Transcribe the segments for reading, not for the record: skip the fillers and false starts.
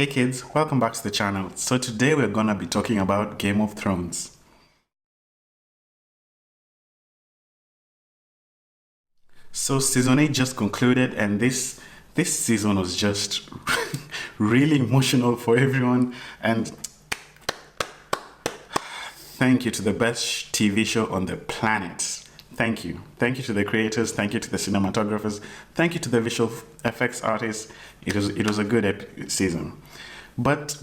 Hey kids, welcome back to the channel. So today we're gonna be talking about Game of Thrones. So season 8 just concluded, and this season was just really emotional for everyone, and thank you to the best TV show on the planet. Thank you. Thank you to the creators, thank you to the cinematographers, thank you to the visual effects artists. It was a good season. But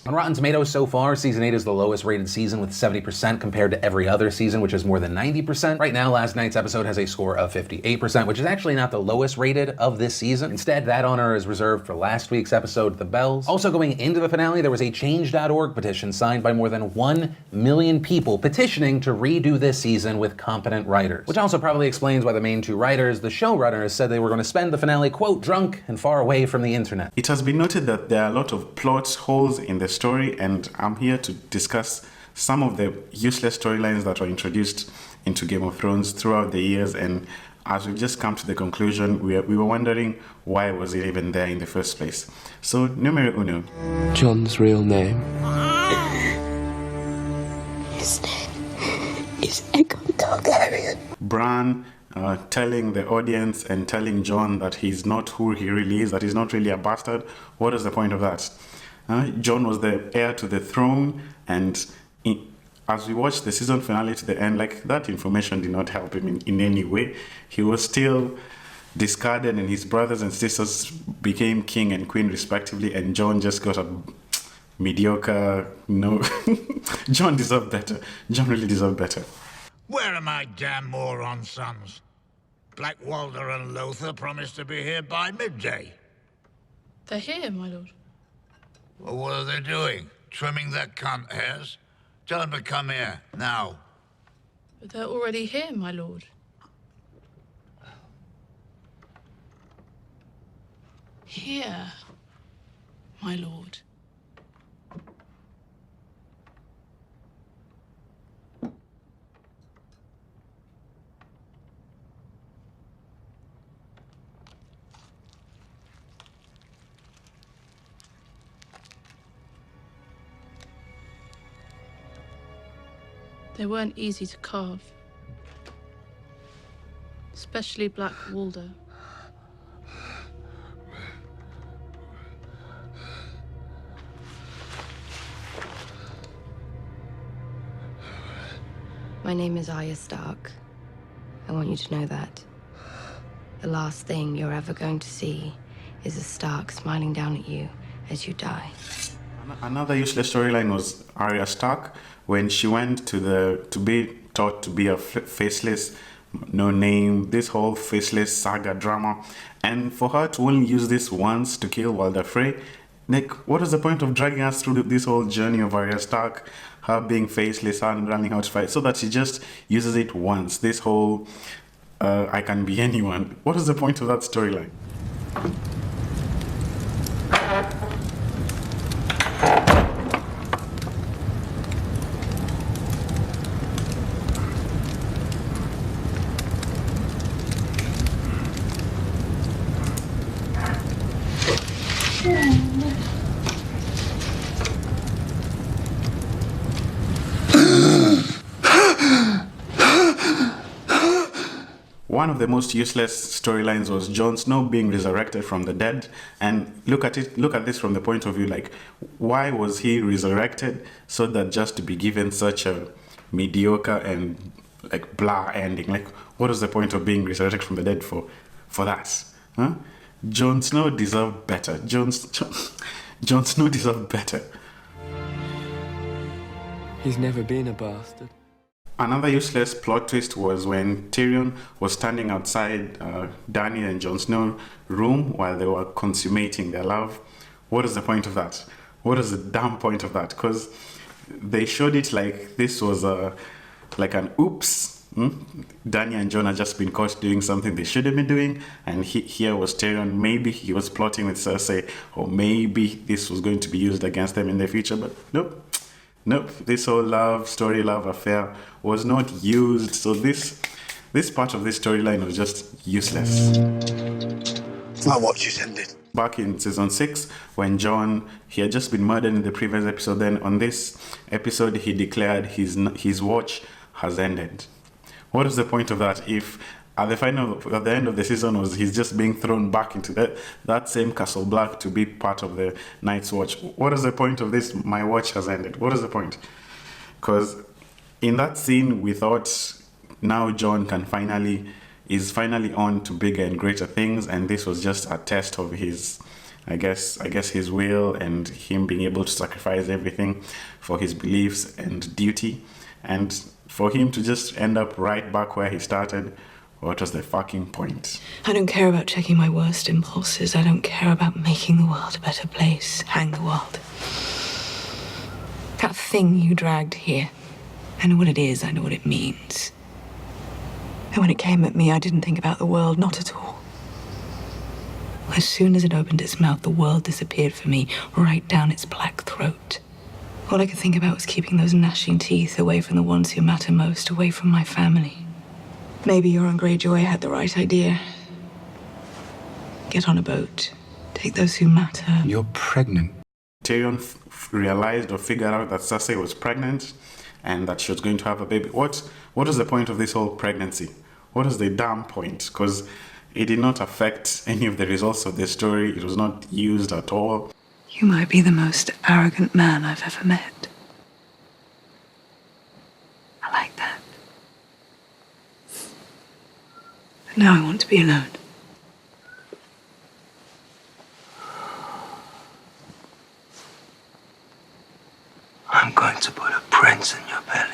on Rotten Tomatoes so far, Season 8 is the lowest rated season with 70% compared to every other season, which is more than 90%. Right now, last night's episode has a score of 58%, which is actually not the lowest rated of this season. Instead, that honor is reserved for last week's episode, The Bells. Also going into the finale, there was a Change.org petition signed by more than 1 million people petitioning to redo this season with competent writers. Which also probably explains why the main two writers, the showrunners, said they were going to spend the finale, quote, drunk and far away from the internet. It has been noted that there are a lot of plot holes in the story, and I'm here to discuss some of the useless storylines that were introduced into Game of Thrones throughout the years, and as we've just come to the conclusion, we were wondering why was it even there in the first place. So, numero uno. Jon's real name. His name is Edgar Obare. Bran telling the audience and telling Jon that he's not who he really is, that he's not really a bastard. What is the point of that? Jon was the heir to the throne, and as we watched the season finale to the end, like, that information did not help him in any way. He was still discarded, and his brothers and sisters became king and queen respectively, and Jon just got a mediocre, no. Jon deserved better. Jon really deserved better. Where are my damn moron sons? Blackwalder and Lothar promised to be here by midday. They're here, my lord. Well, what are they doing? Trimming their cunt hairs? Tell them to come here, now. But they're already here, my lord. Here, my lord. They weren't easy to carve, especially Blackwalder. My name is Arya Stark. I want you to know that. The last thing you're ever going to see is a Stark smiling down at you as you die. Another useless storyline was Arya Stark when she went to be taught to be a faceless, no name, this whole faceless saga drama, and for her to only use this once to kill Walder Frey. Like, what is the point of dragging us through this whole journey of Arya Stark, her being faceless, her learning how to fight, so that she just uses it once? This whole I can be anyone. What is the point of that storyline? One of the most useless storylines was Jon Snow being resurrected from the dead. And look at this from the point of view, like, why was he resurrected? So that just to be given such a mediocre and like blah ending. Like, what is the point of being resurrected from the dead for that? Huh? Jon Snow deserved better. Jon Snow deserved better. He's never been a bastard. Another useless plot twist was when Tyrion was standing outside Dany and Jon Snow's room while they were consummating their love. What is the point of that? What is the damn point of that? Because they showed it like this was like an oops. Dany and Jon had just been caught doing something they shouldn't be doing, and here was Tyrion. Maybe he was plotting with Cersei, or maybe this was going to be used against them in the future, but nope. Nope, this whole love affair was not used, so this part of this storyline was just useless. My watch is ended. Back in season 6, when Jon, he had just been murdered in the previous episode, then on this episode he declared his watch has ended. What is the point of that if at the end of the season he's just being thrown back into that same Castle Black to be part of the Night's Watch? What is the point of this? My watch has ended. What is the point? Because in that scene we thought now Jon is finally on to bigger and greater things, and this was just a test of his, I guess his will and him being able to sacrifice everything for his beliefs and duty, and for him to just end up right back where he started. What was the fucking point? I don't care about checking my worst impulses. I don't care about making the world a better place. Hang the world. That thing you dragged here, I know what it is, I know what it means. And when it came at me, I didn't think about the world, not at all. As soon as it opened its mouth, the world disappeared for me, right down its black throat. All I could think about was keeping those gnashing teeth away from the ones who matter most, away from my family. Maybe Euron Greyjoy had the right idea. Get on a boat, take those who matter. You're pregnant. Tyrion realized or figured out that Cersei was pregnant and that she was going to have a baby. What is the point of this whole pregnancy? What is the damn point? Because it did not affect any of the results of the story. It was not used at all. You might be the most arrogant man I've ever met. I like that. But now I want to be alone. I'm going to put a prince in your belly.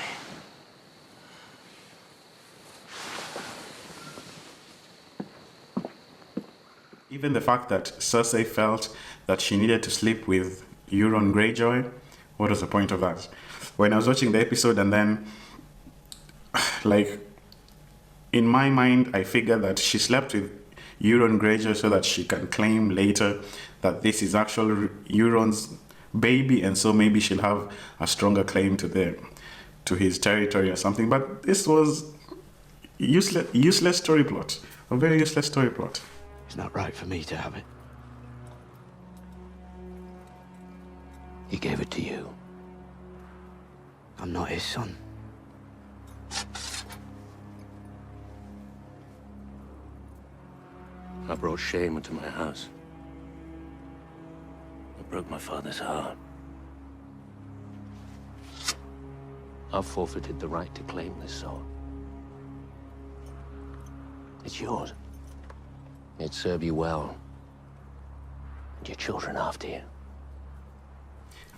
Even the fact that Cersei felt that she needed to sleep with Euron Greyjoy, what was the point of that? When I was watching the episode and then, like, in my mind, I figured that she slept with Euron Greyjoy so that she can claim later that this is actually Euron's baby, and so maybe she'll have a stronger claim to his territory or something. But this was useless story plot, a very useless story plot. It's not right for me to have it. He gave it to you. I'm not his son. I brought shame into my house. I broke my father's heart. I've forfeited the right to claim this sword. It's yours. It'd serve you well. And your children after you.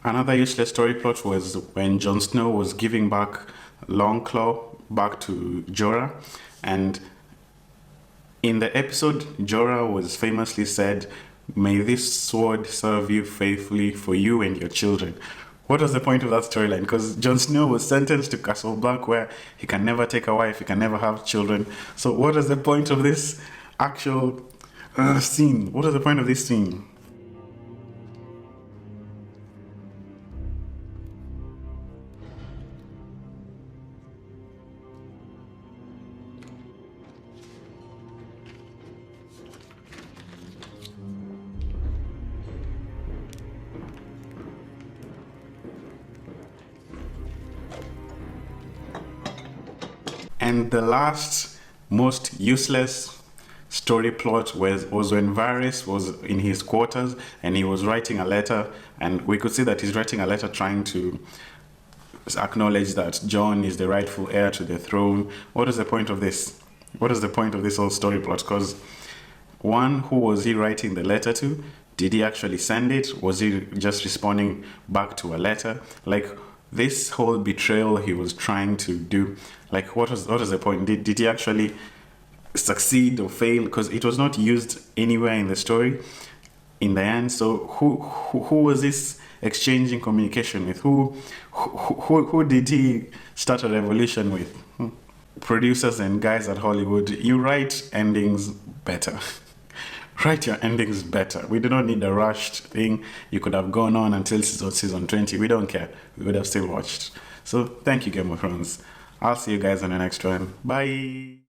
Another useless story plot was when Jon Snow was giving back Longclaw back to Jorah, and in the episode, Jorah was famously said, "May this sword serve you faithfully for you and your children." What was the point of that storyline? Because Jon Snow was sentenced to Castle Black, where he can never take a wife, he can never have children. So what is the point of this actual scene? What is the point of this scene? And the last, most useless story plot was when Varys was in his quarters and he was writing a letter, and we could see that he's writing a letter trying to acknowledge that Jon is the rightful heir to the throne. What is the point of this? What is the point of this whole story plot? Because one, who was he writing the letter to? Did he actually send it? Was he just responding back to a letter? Like, this whole betrayal he was trying to do, like, what is the point? Did he actually succeed or fail? Because it was not used anywhere in the story in the end. So who was this exchanging communication with? Who did he start a revolution with? Producers and guys at Hollywood, you write endings better. Write your endings better. We do not need a rushed thing. You could have gone on until season 20. We don't care. We would have still watched. So thank you, Game of Thrones. I'll see you guys on the next one. Bye.